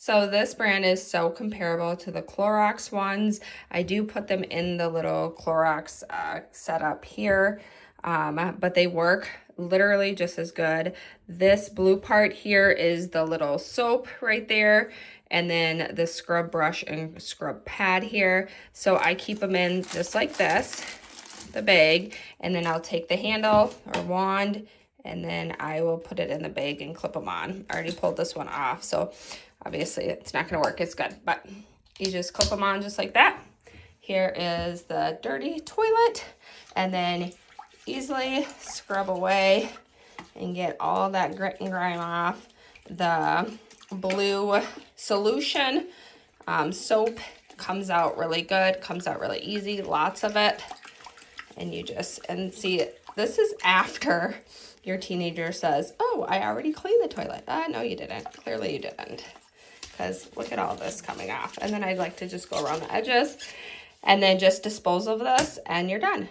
So this brand is so comparable to the Clorox ones. I do put them in the little Clorox setup here, but they work literally just as good. This blue part here is the little soap right there, and then the scrub brush and scrub pad here. So I keep them in just like this, the bag, and then I'll take the handle or wand, and then I will put it in the bag and clip them on. I already pulled this one off, so obviously it's not gonna work as good, but you just clip them on just like that. Here is the dirty toilet, and then easily scrub away and get all that grit and grime off. The blue solution soap comes out really good, comes out really easy, lots of it. And you just, and see, this is after your teenager says, oh, I already cleaned the toilet. No, you didn't. Clearly you didn't. Because look at all this coming off. And then I'd like to just go around the edges and then just dispose of this and you're done.